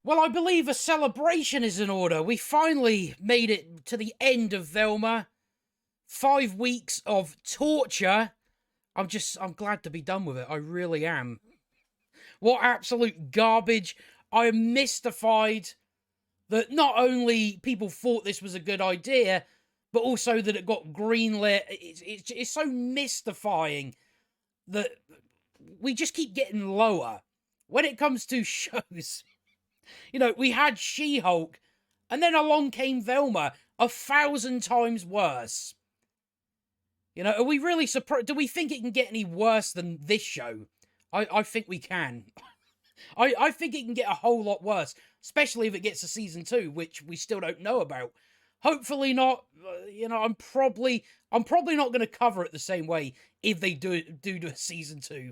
Well, I believe a celebration is in order. We finally made it to the end of Velma. 5 weeks of torture. I'm glad to be done with it. I really am. What absolute garbage. I am mystified that not only people thought this was a good idea, but also that it got greenlit. It's so mystifying that we just keep getting lower when it comes to shows. You know, we had She-Hulk, and then along came Velma, 1,000 times worse. You know, are we really surprised? Do we think it can get any worse than this show? I think we can. I think it can get a whole lot worse, especially if it gets a season 2, which we still don't know about. Hopefully not. You know, I'm probably not going to cover it the same way if they do a season 2.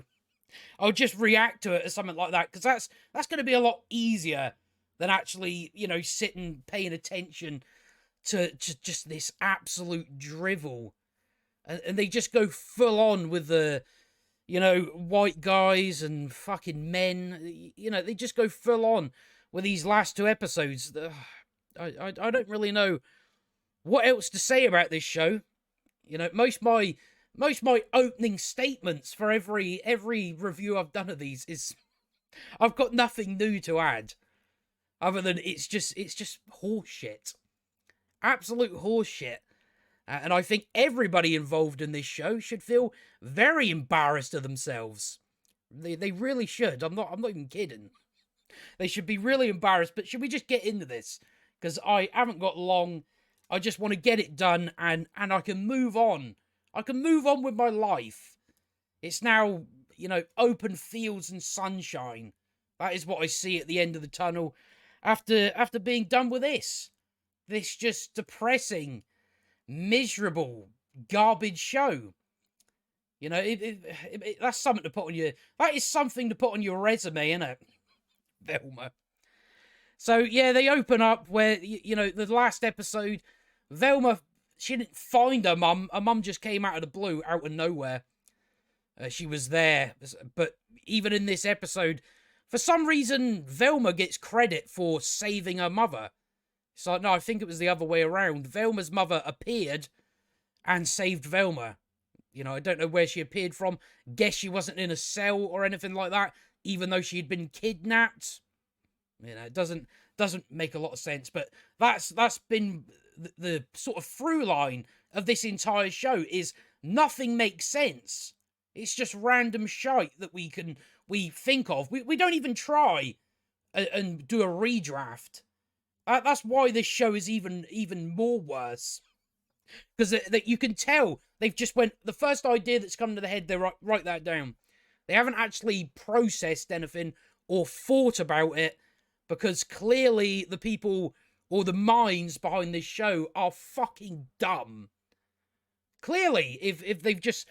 I'll just react to it as something like that, because that's going to be a lot easier than actually, you know, sitting paying attention to just this absolute drivel. And they just go full on with the, you know, white guys and fucking men. You know, they just go full on with these last 2 episodes. I don't really know what else to say about this show. You know, most my opening statements for every review I've done of these is I've got nothing new to add, other than it's just horseshit, absolute horseshit. And I think everybody involved in this show should feel very embarrassed of themselves. They really should. I'm not even kidding. They should be really embarrassed. But should we just get into this? Because I haven't got long. I just want to get it done, and I can move on. I can move on with my life. It's now, you know, open fields and sunshine. That is what I see at the end of the tunnel after being done with this. This just depressing, miserable, garbage show. You know, that's something to put on your... That is something to put on your resume, innit? Velma. So, yeah, they open up where, you know, the last episode, Velma, she didn't find her mum. Her mum just came out of the blue, out of nowhere. She was there. But even in this episode, for some reason, Velma gets credit for saving her mother. So, no, I think it was the other way around. Velma's mother appeared and saved Velma. You know, I don't know where she appeared from. Guess she wasn't in a cell or anything like that, even though she had been kidnapped. You know, it doesn't make a lot of sense, but that's been the sort of through line of this entire show, is nothing makes sense. It's just random shite that we think of. We don't even try and do a redraft. That's why this show is even more worse. Because that you can tell they've just went, the first idea that's come to the head, they write that down. They haven't actually processed anything or thought about it, because clearly the people or the minds behind this show are fucking dumb. Clearly, if they've just,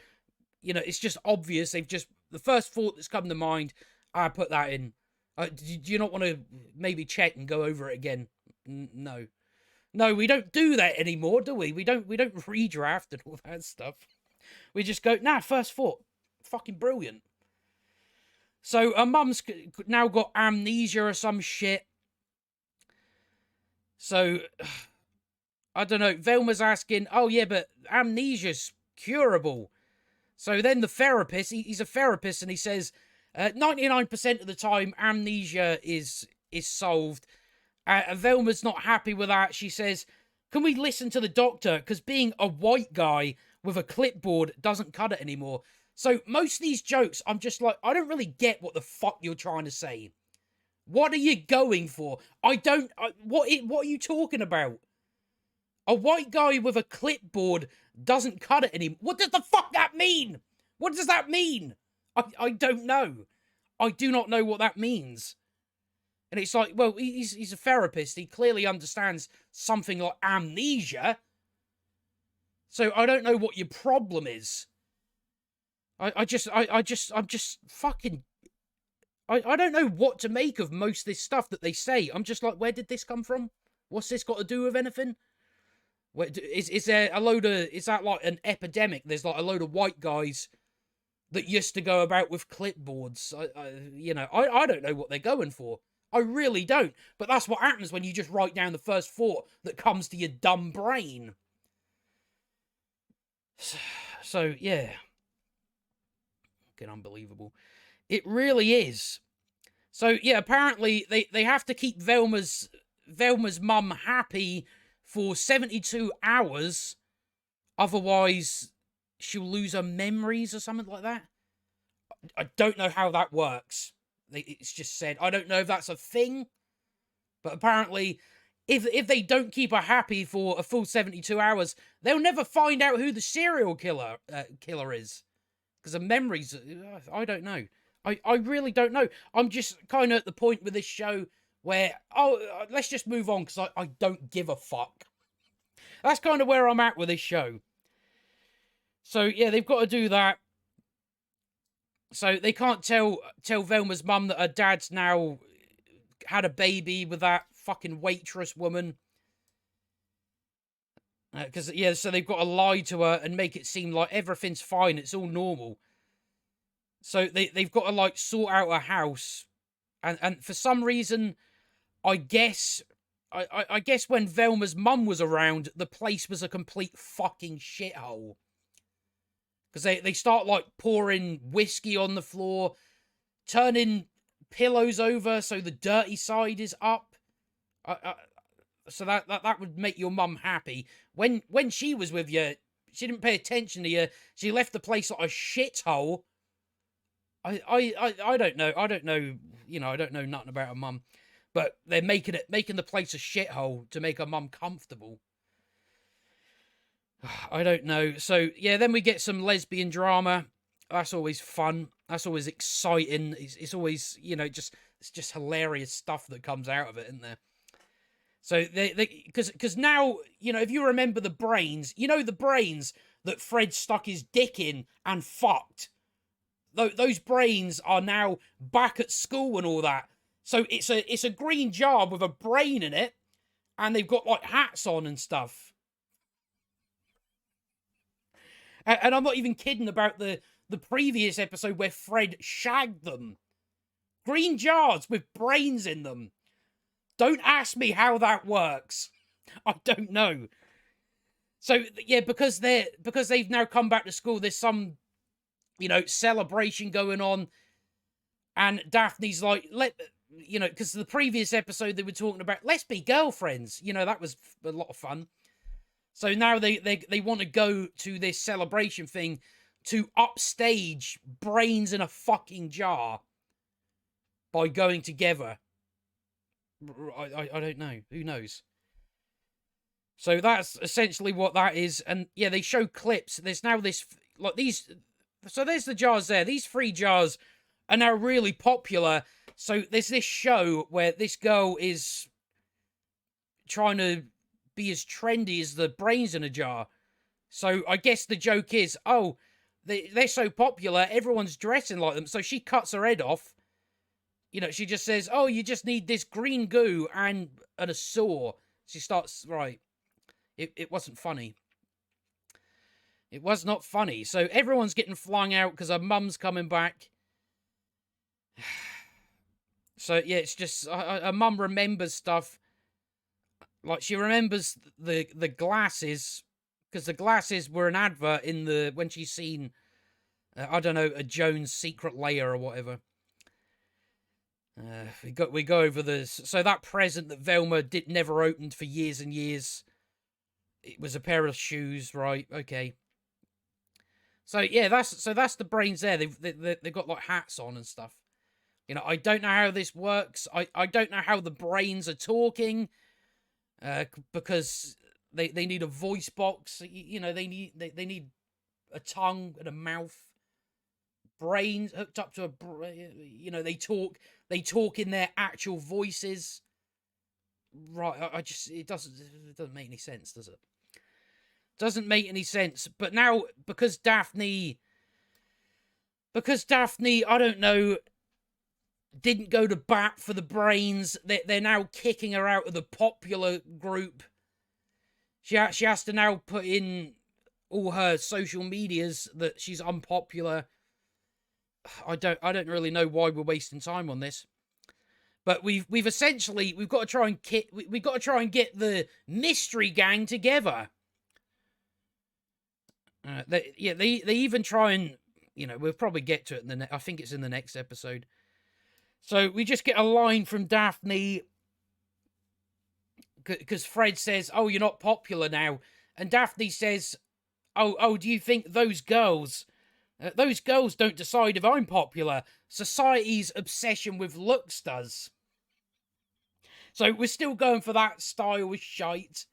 you know, it's just obvious, they've just, the first thought that's come to mind, I put that in. Do you not want to maybe check and go over it again? No. No, we don't do that anymore, do we? We don't redraft and all that stuff. We just go, nah, first thought. Fucking brilliant. So her mum's now got amnesia or some shit. So, I don't know. Velma's asking, oh yeah, but amnesia's curable. So then the therapist, he's a therapist, and he says, 99% of the time, amnesia is solved. Velma's not happy with that. She says, can we listen to the doctor? Because being a white guy with a clipboard doesn't cut it anymore. So most of these jokes, I'm just like, I don't really get what the fuck you're trying to say. What are you going for? What are you talking about? A white guy with a clipboard doesn't cut it anymore. What does the fuck that mean? What does that mean? I don't know. I do not know what that means. And it's like, well, he's a therapist. He clearly understands something like amnesia. So I don't know what your problem is. I'm just fucking... I don't know what to make of most of this stuff that they say. I'm just like, where did this come from? What's this got to do with anything? Is there a load of... Is that like an epidemic? There's like a load of white guys that used to go about with clipboards. You know, I don't know what they're going for. I really don't. But that's what happens when you just write down the first thought that comes to your dumb brain. So yeah. Fucking unbelievable. It really is. So yeah, apparently they have to keep Velma's mum happy for 72 hours, otherwise she'll lose her memories or something like that. I don't know how that works. It's just said. I don't know if that's a thing, but apparently if they don't keep her happy for a full 72 hours, they'll never find out who the serial killer is. Because the memories, I don't know. I really don't know. I'm just kind of at the point with this show where, let's just move on because I don't give a fuck. That's kind of where I'm at with this show. So, yeah, they've got to do that. So they can't tell Velma's mum that her dad's now had a baby with that fucking waitress woman. Because, so they've got to lie to her and make it seem like everything's fine. It's all normal. So they've got to, like, sort out a house. And for some reason, I guess when Velma's mum was around, the place was a complete fucking shithole. Because they start, like, pouring whiskey on the floor, turning pillows over so the dirty side is up. So that would make your mum happy. When she was with you, she didn't pay attention to you. She left the place like a shithole. I don't know. I don't know. You know, I don't know nothing about her mum. But they're making the place a shithole to make her mum comfortable. I don't know. So, yeah, then we get some lesbian drama. That's always fun. That's always exciting. It's always, you know, it's just hilarious stuff that comes out of it, isn't there? So, because now, you know, if you remember the brains, you know the brains that Fred stuck his dick in and fucked. Those brains are now back at school and all that. So it's a green jar with a brain in it, and they've got, like, hats on and stuff. And I'm not even kidding about the previous episode where Fred shagged them. Green jars with brains in them. Don't ask me how that works. I don't know. So, yeah, because they've now come back to school, there's some, you know, celebration going on. And Daphne's like, you know, because the previous episode they were talking about, let's be girlfriends. You know, that was a lot of fun. So now they want to go to this celebration thing to upstage brains in a fucking jar by going together. I don't know. Who knows? So that's essentially what that is. And yeah, they show clips. There's now this, like, these. So there's the jars there. These 3 jars are now really popular. So there's this show where this girl is trying to be as trendy as the brains in a jar. So I guess the joke is, they're so popular, everyone's dressing like them. So she cuts her head off. You know, she just says, you just need this green goo and a saw. She starts, right. It wasn't funny. It was not funny. So everyone's getting flung out because her mum's coming back. So, yeah, it's just, her mum remembers stuff. Like, she remembers the glasses, because the glasses were an advert in when she's seen, I don't know, a Jones secret lair or whatever. We go over this. So that present that Velma never opened for years and years, it was a pair of shoes, right? Okay. So yeah, that's the brains there. They've got, like, hats on and stuff. You know, I don't know how this works. I don't know how the brains are talking. Because they need a voice box, you know, they need a tongue and a mouth, brains hooked up to you know, they talk in their actual voices, right? It doesn't make any sense, does it? Doesn't make any sense. But now, because Daphne, I don't know, didn't go to bat for the brains, they're now kicking her out of the popular group. She has to now put in all her social medias that she's unpopular. I don't really know why we're wasting time on this. But we've essentially got to try and get the mystery gang together. They even try and, we'll probably get to it in I think it's in the next episode. So we just get a line from Daphne, because Fred says, "Oh, you're not popular now," and Daphne says, "Oh, do you think those girls don't decide if I'm popular? Society's obsession with looks does." So we're still going for that style of shite.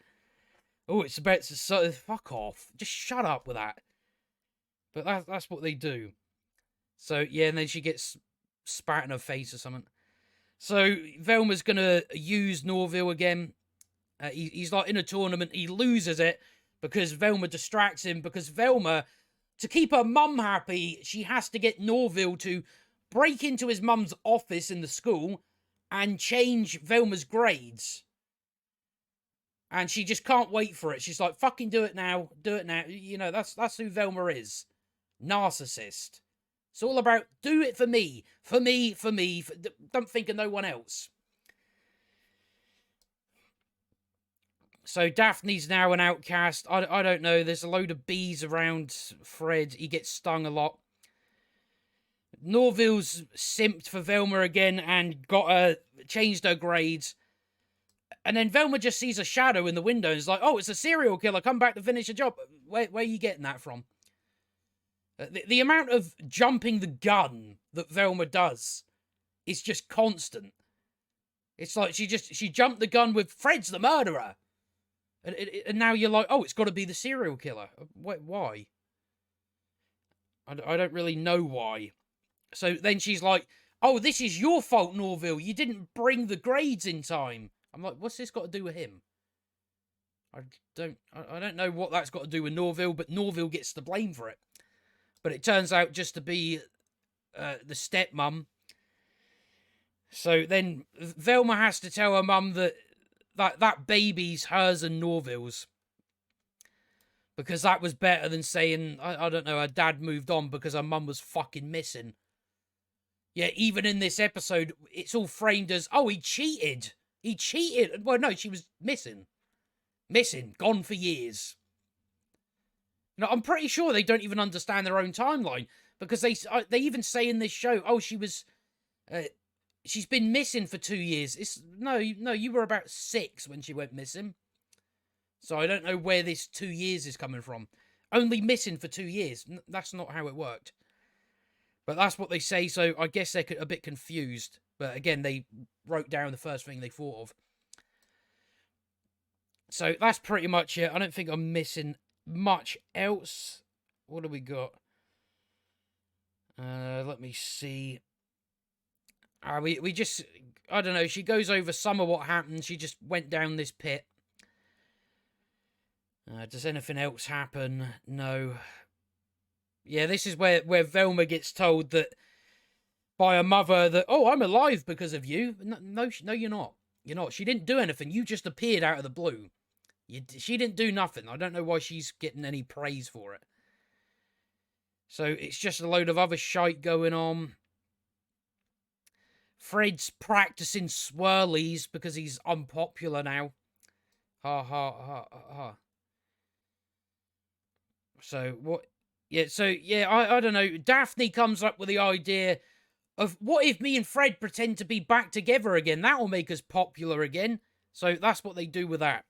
Oh, it's about to fuck off. Just shut up with that. But that's what they do. So yeah, and then she gets spat in her face or something. So Velma's gonna use Norville again. He's like in a tournament. He loses it because Velma distracts him. Because Velma, to keep her mum happy, she has to get Norville to break into his mum's office in the school and change Velma's grades. And she just can't wait for it. She's like, "Fucking do it now. Do it now." That's who Velma is. Narcissist. It's all about, do it for me. For me, for me. Don't think of no one else. So Daphne's now an outcast. I don't know. There's a load of bees around Fred. He gets stung a lot. Norville's simped for Velma again and changed her grades. And then Velma just sees a shadow in the window and is like, "Oh, it's a serial killer. Come back to finish the job." Where are you getting that from? The amount of jumping the gun that Velma does is just constant. It's like she jumped the gun with "Fred's the murderer." And now you're like, "Oh, it's got to be the serial killer." Why? I don't really know why. So then she's like, "Oh, this is your fault, Norville. You didn't bring the grades in time." I'm like, what's this got to do with him? I don't know what that's got to do with Norville, but Norville gets the blame for it. But it turns out just to be the stepmom. So then Velma has to tell her mum that baby's hers and Norville's. Because that was better than saying, I don't know, her dad moved on because her mum was fucking missing. Yeah, even in this episode, it's all framed as, "Oh, he cheated. He cheated." Well, no, she was missing. Missing. Gone for years. I'm pretty sure they don't even understand their own timeline. Because they even say in this show, "Oh, she's been missing for 2 years." No, you were about 6 when she went missing. So I don't know where this 2 years is coming from. Only missing for 2 years. That's not how it worked. But that's what they say, so I guess they're a bit confused. But again, they wrote down the first thing they thought of. So that's pretty much it. I don't think I'm missing much else. What do we got? Let me see. We just, I don't know, she goes over some of what happened. She just went down this pit. Does anything else happen? No. Yeah, this is where Velma gets told that by her mother that, "Oh, I'm alive because of you." No, you're not. You're not. She didn't do anything. You just appeared out of the blue. She didn't do nothing. I don't know why she's getting any praise for it. So it's just a load of other shite going on. Fred's practicing swirlies because he's unpopular now. Ha ha ha ha. So what? Yeah, so yeah, I don't know. Daphne comes up with the idea of, what if me and Fred pretend to be back together again? That will make us popular again. So that's what they do with that.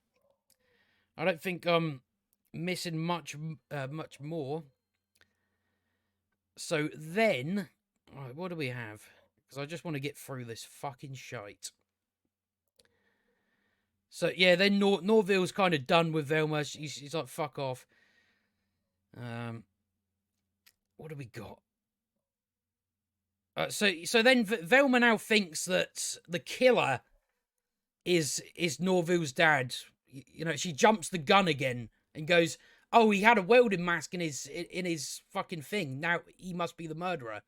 I don't think I'm missing much more. So then, right, what do we have? Because I just want to get through this fucking shite. So yeah, then Norville's kind of done with Velma. He's like, "Fuck off." What do we got? So then Velma now thinks that the killer is Norville's dad. She jumps the gun again and goes, "Oh, he had a welding mask in his fucking thing. Now he must be the murderer."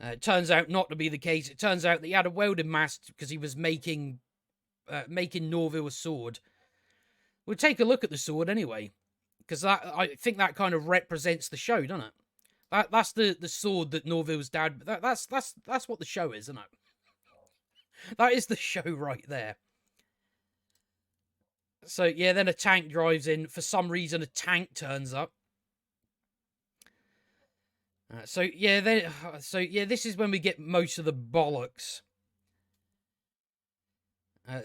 It turns out not to be the case. It turns out that he had a welding mask because he was making Norville a sword. We'll take a look at the sword anyway, because I think that kind of represents the show, doesn't it? That's the sword that Norville's dad. That's what the show is, isn't it? That is the show right there. So, yeah, then a tank drives in. For some reason, a tank turns up. So yeah, this is when we get most of the bollocks.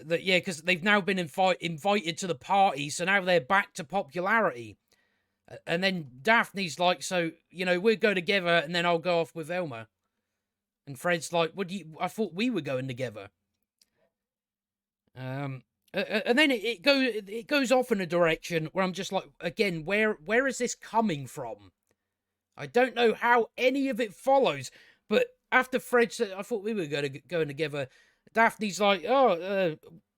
Because they've now been invited to the party, so now they're back to popularity. And then Daphne's like, so, we'll go together, and then I'll go off with Velma. And Fred's like, I thought we were going together. And then it goes off in a direction where I'm just like, again, where is this coming from? I don't know how any of it follows, but after Fred said, I thought we were going together, Daphne's like,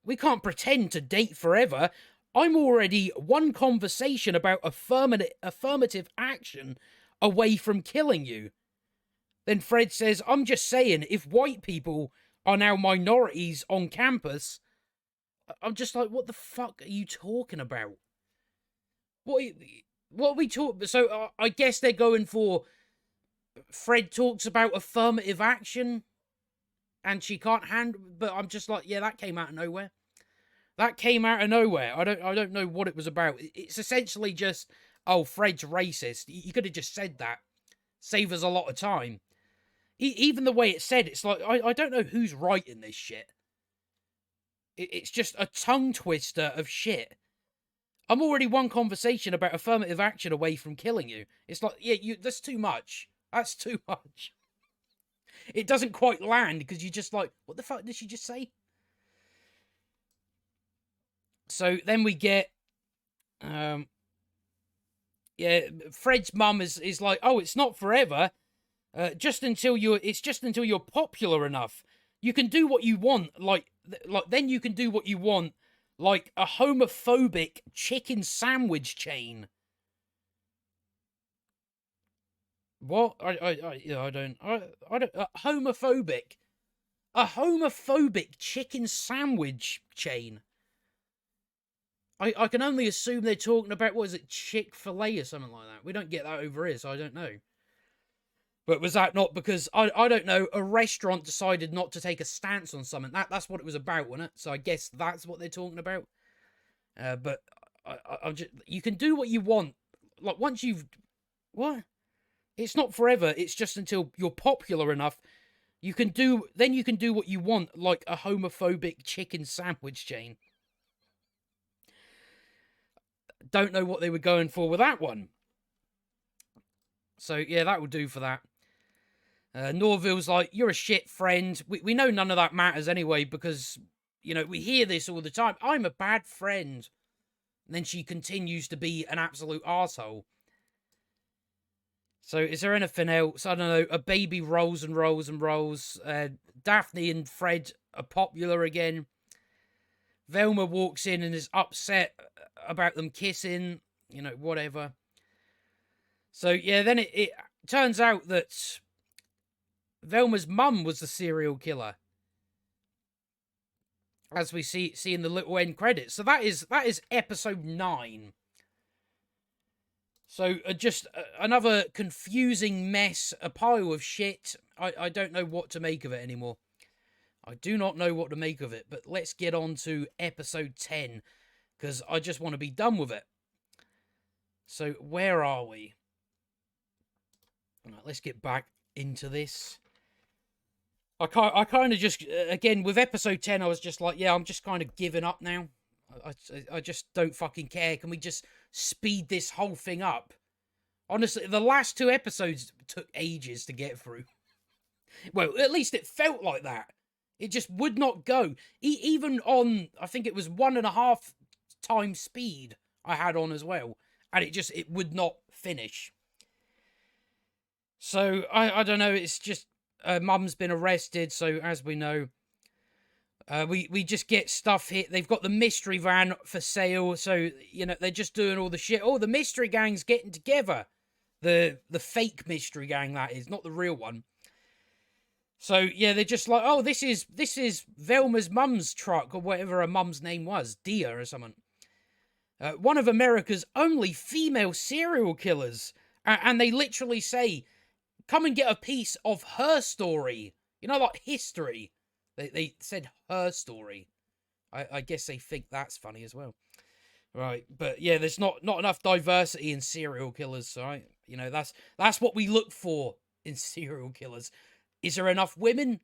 we can't pretend to date forever. I'm already one conversation about affirmative action away from killing you. Then Fred says, I'm just saying, if white people are now minorities on campus, I'm just like, what the fuck are you talking about? What are we talking? So I guess they're going for Fred talks about affirmative action and she can't handle, but I'm just like, yeah, that came out of nowhere. I don't know what it was about. It's essentially just, oh, Fred's racist. You could have just said that. Save us a lot of time. Even the way it's said, it's like, I don't know who's writing this shit. It's just a tongue twister of shit. I'm already one conversation about affirmative action away from killing you. It's like, yeah, that's too much. That's too much. It doesn't quite land because you're just like, what the fuck did she just say? So then we get, Fred's mum is like, oh, it's not forever. It's just until you're popular enough. You can do what you want, then you can do what you want, like a homophobic chicken sandwich chain. What? I don't. Homophobic. A homophobic chicken sandwich chain. I can only assume they're talking about, what is it, Chick-fil-A or something like that. We don't get that over here, so I don't know. But was that not because, I don't know, a restaurant decided not to take a stance on something? That's what it was about, wasn't it? So I guess that's what they're talking about. But I'm just, you can do what you want. Like, once you've, what? It's not forever. It's just until you're popular enough. Then you can do what you want, like a homophobic chicken sandwich chain. Don't know what they were going for with that one. So, yeah, that will do for that. Norville's like, you're a shit friend. We know none of that matters anyway because, we hear this all the time. I'm a bad friend. And then she continues to be an absolute arsehole. So, is there anything else? I don't know. A baby rolls and rolls and rolls. Daphne and Fred are popular again. Velma walks in and is upset about them kissing. Whatever. So, yeah, then it turns out that Velma's mum was the serial killer, as we see in the little end credits. So that is episode 9. So just another confusing mess, a pile of shit. I don't know what to make of it anymore. I do not know what to make of it. But let's get on to episode 10, because I just want to be done with it. So where are we? All right, let's get back into this. I kind of just, again, with episode 10, I was just like, yeah, I'm just kind of giving up now. I just don't fucking care. Can we just speed this whole thing up? Honestly, the last 2 episodes took ages to get through. Well, at least it felt like that. It just would not go. Even on, I think it was 1.5 times speed I had on as well. And it would not finish. So, I don't know, it's just, Mum's been arrested, so as we know, we just get stuff here. They've got the mystery van for sale, so, they're just doing all the shit. Oh, the mystery gang's getting together. The fake mystery gang, that is, not the real one. So, yeah, they're just like, oh, this is Velma's mum's truck, or whatever her mum's name was, Dia or something. One of America's only female serial killers. And they literally say, come and get a piece of her story. Like history. They said her story. I guess they think that's funny as well. Right, but yeah, there's not enough diversity in serial killers, right? You know, that's what we look for in serial killers. Is there enough women?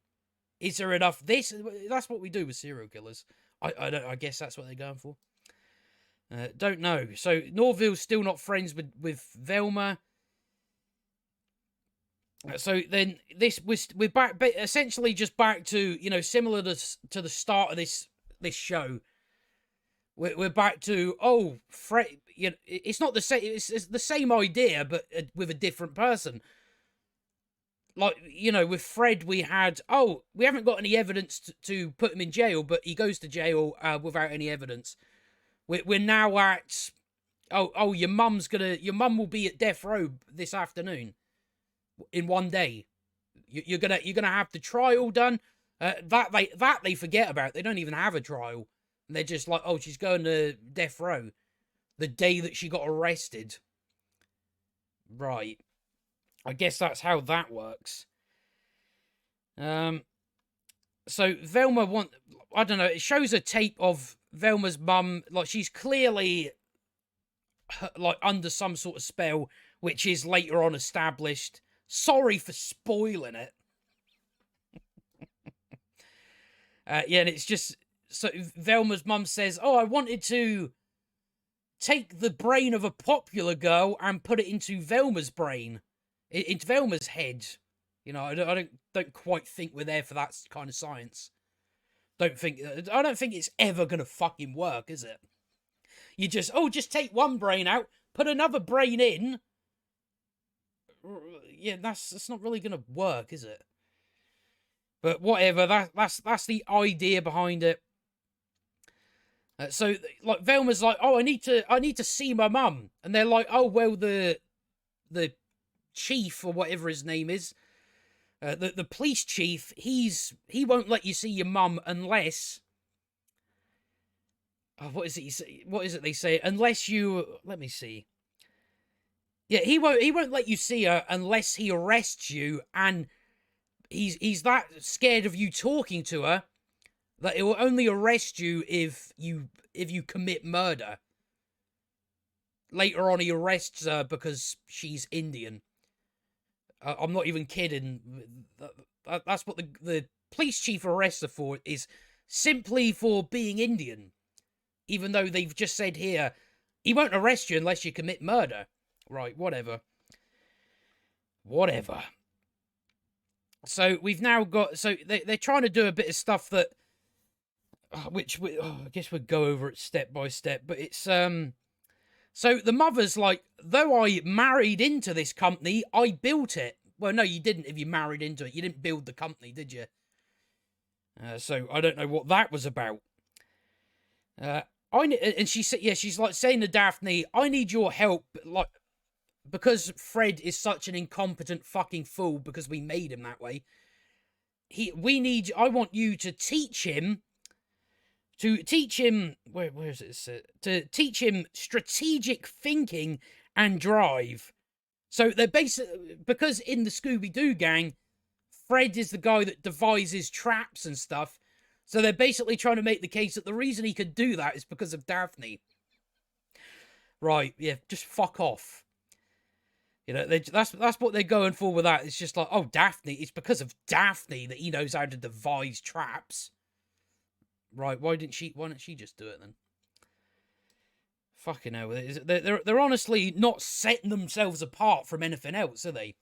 Is there enough this? That's what we do with serial killers. I guess that's what they're going for. Don't know. So Norville's still not friends with Velma. So then we're back, essentially just back to, you know, similar to the start of this show. We're back to, oh, Fred. You know, it's not the same. It's the same idea, but with a different person. Like, you know, with Fred, we haven't got any evidence to put him in jail, but he goes to jail without any evidence. We're now at, your mum will be at death row this afternoon, in one day. You're gonna have the trial done. That they forget about. They don't even have a trial. And they're just like, oh, she's going to death row the day that she got arrested. Right. I guess that's how that works. So Velma I don't know, it shows a tape of Velma's mum, like she's clearly like under some sort of spell, which is later on established. Sorry for spoiling it. Yeah, and it's just, so Velma's mum says, oh, I wanted to take the brain of a popular girl and put it into Velma's brain, into Velma's head. You know, I don't quite think we're there for that kind of science. I don't think it's ever gonna fucking work, is it? You just take one brain out, put another brain in. Yeah, that's not really gonna work, is it? But whatever. That's the idea behind it. So like Velma's like, oh, I need to see my mum, and they're like, oh well, the chief or whatever his name is, the police chief, he won't let you see your mum unless, what is it they say? Unless you, let me see. Yeah, he won't let you see her unless he arrests you, and he's that scared of you talking to her that it will only arrest you if you commit murder. Later on, he arrests her because she's Indian. I'm not even kidding. That's what the police chief arrests her for, is simply for being Indian. Even though they've just said here, he won't arrest you unless you commit murder. Right, whatever. Whatever. So we've now got, so they're trying to do a bit of stuff that, which I guess we'll go over it step by step, but it's, so the mother's like, though I married into this company, I built it. Well, no, you didn't. If you married into it, you didn't build the company, did you? So I don't know what that was about. And she said, yeah, she's like saying to Daphne, I need your help, like, because Fred is such an incompetent fucking fool because we made him that way. I want you to teach him. Where is it? To teach him strategic thinking and drive. So they're basically, because in the Scooby-Doo gang, Fred is the guy that devises traps and stuff. So they're basically trying to make the case that the reason he could do that is because of Daphne. Right, yeah, just fuck off. You know, that's what they're going for with that. It's just like, oh, Daphne, it's because of Daphne that he knows how to devise traps. Right, why don't she just do it then? Fucking hell. They're honestly not setting themselves apart from anything else, are they?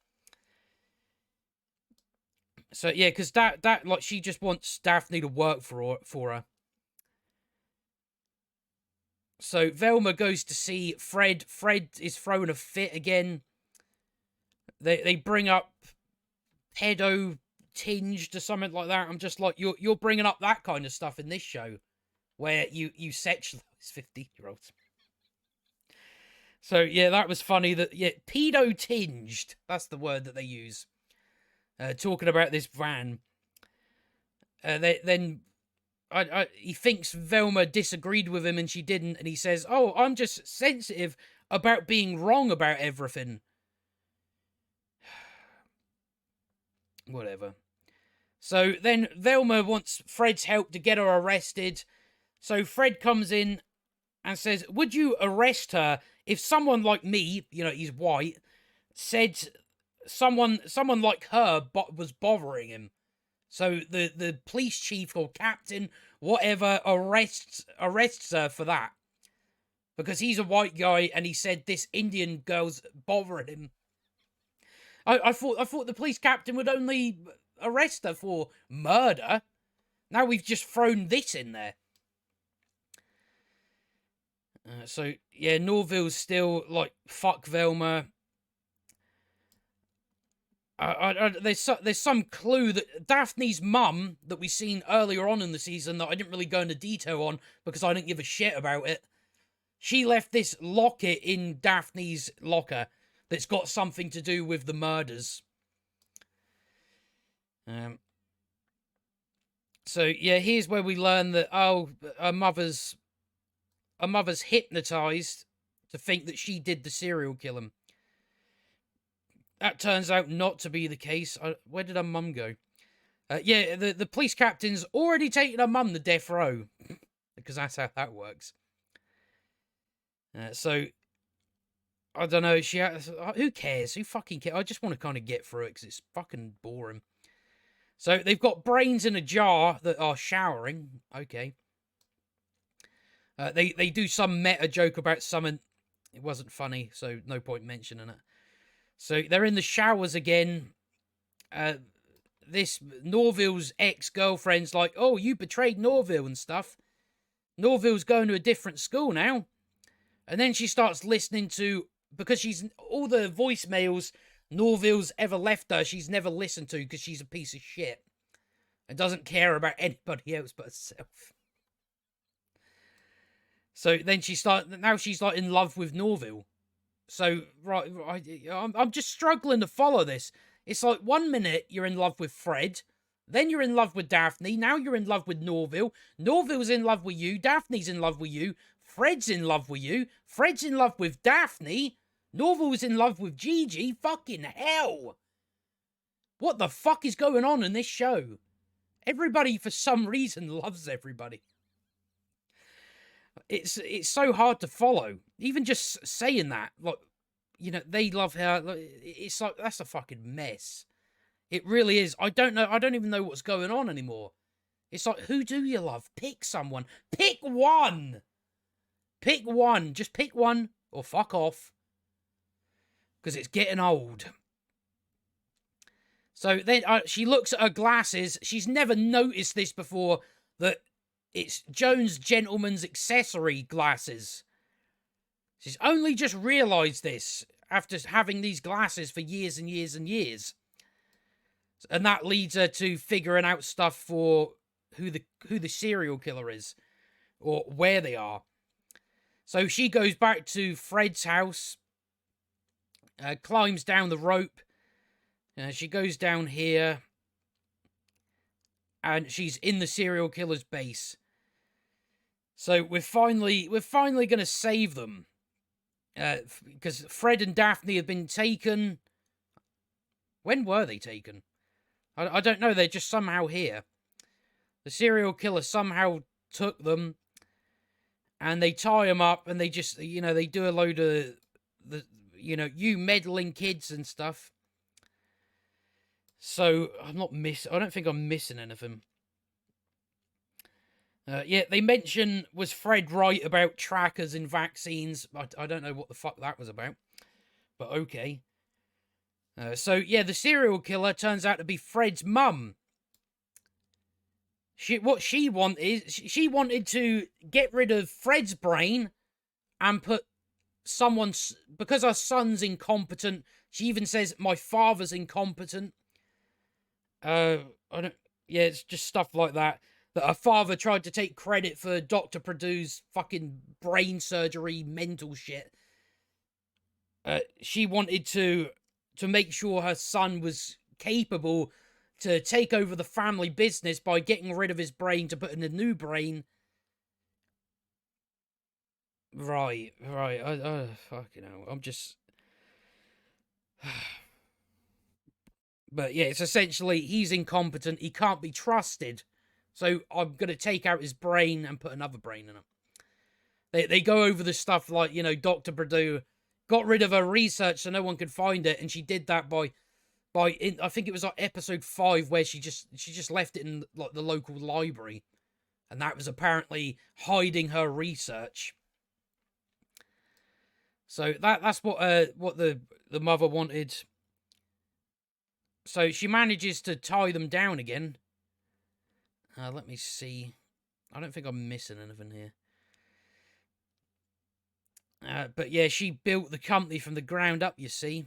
So yeah, because that like, she just wants Daphne to work for her. So Velma goes to see Fred. Fred is throwing a fit again. They bring up pedo tinged or something like that. I'm just like, you're bringing up that kind of stuff in this show, where you sexualize 15-year-olds. So yeah, that was funny. That, yeah, pedo tinged. That's the word that they use. Talking about this van. Then he thinks Velma disagreed with him and she didn't, and he says, "Oh, I'm just sensitive about being wrong about everything." Whatever. So then Velma wants Fred's help to get her arrested. So Fred comes in and says, would you arrest her if someone like me, he's white, said someone like her was bothering him? So the police chief or captain, whatever, arrests her for that. Because he's a white guy and he said this Indian girl's bothering him. I thought the police captain would only arrest her for murder. Now we've just thrown this in there. So yeah, Norville's still like, fuck Velma. There's some clue that Daphne's mum that we seen earlier on in the season that I didn't really go into detail on because I didn't give a shit about it. She left this locket in Daphne's locker that's got something to do with the murders. So yeah, here's where we learn that her mother's hypnotized to think that she did the serial killing. That turns out not to be the case. Where did her mum go? Yeah, the police captain's already taken her mum to death row. Because that's how that works. So, I don't know. Who cares? Who fucking cares? I just want to kind of get through it because it's fucking boring. So, they've got brains in a jar that are showering. Okay. They do some meta joke about something. It wasn't funny, so no point mentioning it. So they're in the showers again. This Norville's ex-girlfriend's like, oh, you betrayed Norville and stuff. Norville's going to a different school now. And then she starts listening to, because she's all the voicemails Norville's ever left her, she's never listened to because she's a piece of shit. And doesn't care about anybody else but herself. So then now she's like in love with Norville. So, right, I'm just struggling to follow this. It's like 1 minute you're in love with Fred, then you're in love with Daphne, now you're in love with Norville, Norville's in love with you, Daphne's in love with you, Fred's in love with you, Fred's in love with Daphne, Norville's in love with Gigi. Fucking hell! What the fuck is going on in this show? Everybody, for some reason, loves everybody. It's so hard to follow. Even just saying that, like, they love her. It's like, that's a fucking mess. It really is. I don't know. I don't even know what's going on anymore. It's like, who do you love? Pick someone. Pick one. Pick one. Just pick one or fuck off. Because it's getting old. So then she looks at her glasses. She's never noticed this before, that it's Jones Gentleman's Accessory glasses. She's only just realised this after having these glasses for years and years and years. And that leads her to figuring out stuff for who the serial killer is, or where they are. So she goes back to Fred's house, climbs down the rope. She goes down here, and she's in the serial killer's base. So we're finally going to save them. Because Fred and Daphne have been taken. When were they taken? I don't know. They're just somehow here. The serial killer somehow took them, and they tie them up, and they just, they do a load of you meddling kids and stuff. So I don't think I'm missing anything. Yeah, they mention, was Fred right about trackers in vaccines? I don't know what the fuck that was about, but okay. So yeah, the serial killer turns out to be Fred's mum. What she wanted to get rid of Fred's brain and put someone's, because her son's incompetent. She even says, my father's incompetent. It's just stuff like that. That her father tried to take credit for Dr. Purdue's fucking brain surgery, mental shit. She wanted to make sure her son was capable to take over the family business by getting rid of his brain to put in a new brain. Right. Fucking hell. I'm just... But yeah, it's essentially he's incompetent. He can't be trusted. So I'm going to take out his brain and put another brain in him. They go over the stuff like, Dr. Purdue got rid of her research so no one could find it. And she did that by I think it was like episode 5 where she just left it in like the local library. And that was apparently hiding her research. So that's what the mother wanted. So she manages to tie them down again. Let me see. I don't think I'm missing anything here. But yeah, she built the company from the ground up, you see.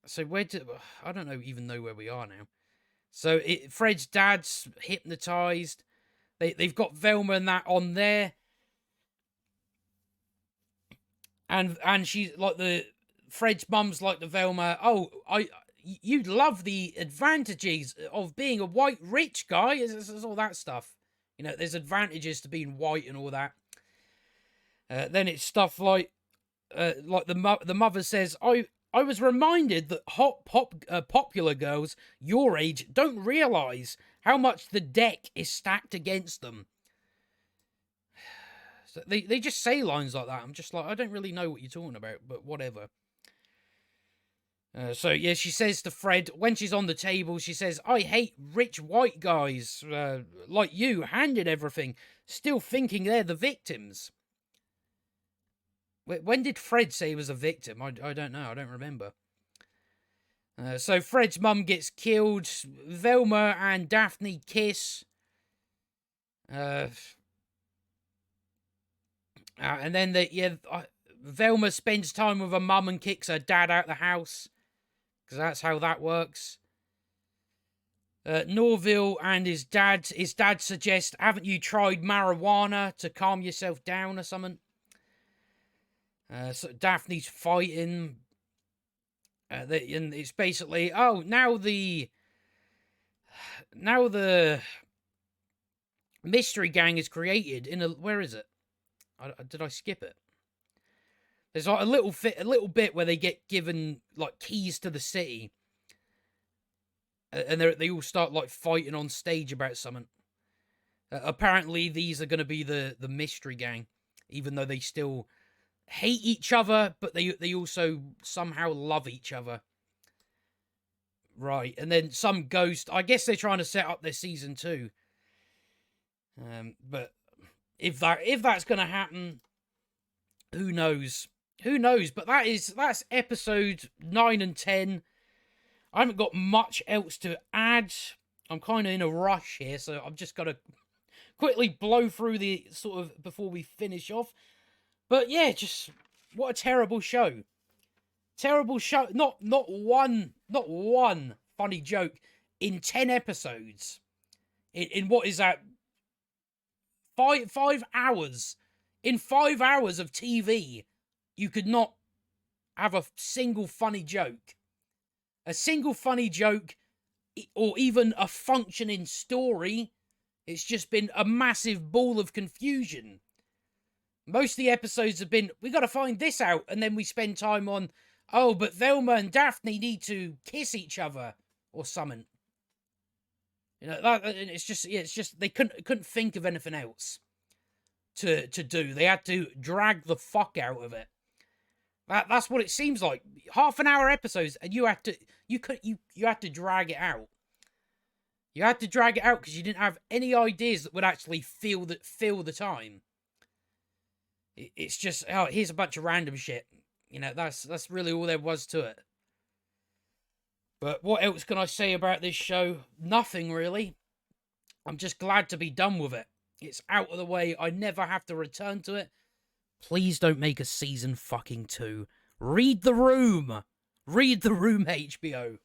So I don't even know where we are now. So Fred's dad's hypnotized. They've got Velma and that on there. And she's like Fred's mum's like the Velma. Oh, you'd love the advantages of being a white rich guy. It's all that stuff. There's advantages to being white and all that. Then it's stuff like the mother says, I was reminded that popular girls your age don't realise how much the deck is stacked against them. So they just say lines like that. I'm just like, I don't really know what you're talking about, but whatever. So yeah, she says to Fred, when she's on the table, she says, I hate rich white guys like you, handed everything, still thinking they're the victims. When did Fred say he was a victim? I don't know. I don't remember. So Fred's mum gets killed. Velma and Daphne kiss. And then Velma spends time with her mum and kicks her dad out the house. Because that's how that works. Norville and his dad suggests, haven't you tried marijuana to calm yourself down or something? So Daphne's fighting. And it's basically, now the mystery gang is created where is it? Did I skip it? There's like a little bit where they get given like keys to the city, and they all start like fighting on stage about something. Apparently, these are going to be the mystery gang, even though they still hate each other, but they also somehow love each other. Right, and then some ghost. I guess they're trying to set up their season 2. But if that's going to happen, who knows? Who knows? But that's episode 9 and 10. I haven't got much else to add. I'm kind of in a rush here, so I've just got to quickly blow through the sort of before we finish off. But yeah, just what a terrible show. Terrible show. Not one funny joke in 10 episodes. In what is that? 5 hours. In 5 hours of TV, you could not have a single funny joke. A single funny joke, or even a functioning story. It's just been a massive ball of confusion. Most of the episodes have been, we got to find this out, and then we spend time on, but Velma and Daphne need to kiss each other, or something. It's just they couldn't think of anything else to do. They had to drag the fuck out of it. That's what it seems like. Half an hour episodes, and you had to drag it out. You had to drag it out because you didn't have any ideas that would actually fill the time. It's just, here's a bunch of random shit. That's really all there was to it. But what else can I say about this show? Nothing really. I'm just glad to be done with it. It's out of the way. I never have to return to it. Please don't make a season fucking 2. Read the room. Read the room, HBO.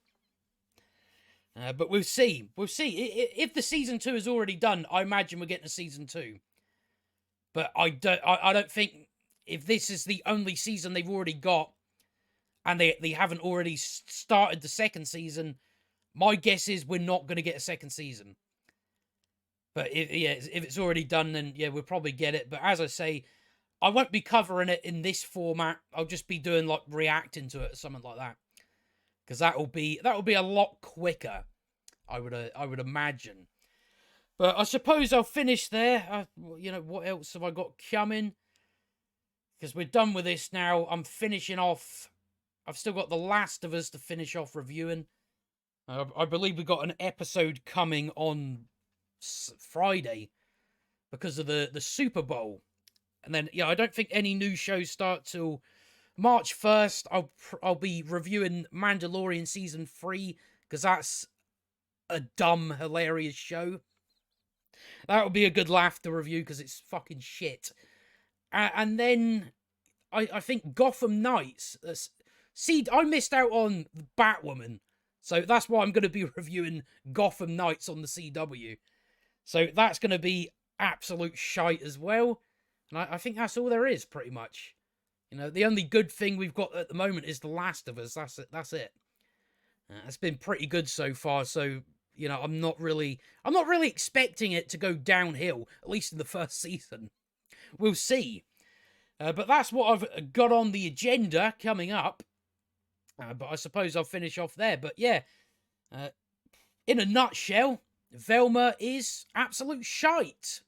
But we'll see. We'll see. If the season 2 is already done, I imagine we're getting a season 2. But I don't think if this is the only season they've already got, and they haven't already started the second season, my guess is we're not going to get a second season. But if it's already done, then yeah, we'll probably get it. But as I say, I won't be covering it in this format. I'll just be doing like reacting to it or something like that. because that'll be a lot quicker. I would imagine. But I suppose I'll finish there. You know, what else have I got coming? Because we're done with this now. I'm finishing off. I've still got The Last of Us to finish off reviewing. I believe we got an episode coming on Friday because of the Super Bowl. And then, yeah, I don't think any new shows start till March 1st. I'll be reviewing Mandalorian Season 3 because that's a dumb, hilarious show. That'll be a good laugh to review because it's fucking shit. And then I think Gotham Knights. See, I missed out on Batwoman. So that's why I'm going to be reviewing Gotham Knights on the CW. So that's going to be absolute shite as well. And I think that's all there is, pretty much. You know, the only good thing we've got at the moment is The Last of Us. That's it. It's been pretty good so far. So, you know, I'm not really expecting it to go downhill, at least in the first season. We'll see. But that's what I've got on the agenda coming up. But I suppose I'll finish off there. But yeah, in a nutshell, Velma is absolute shite.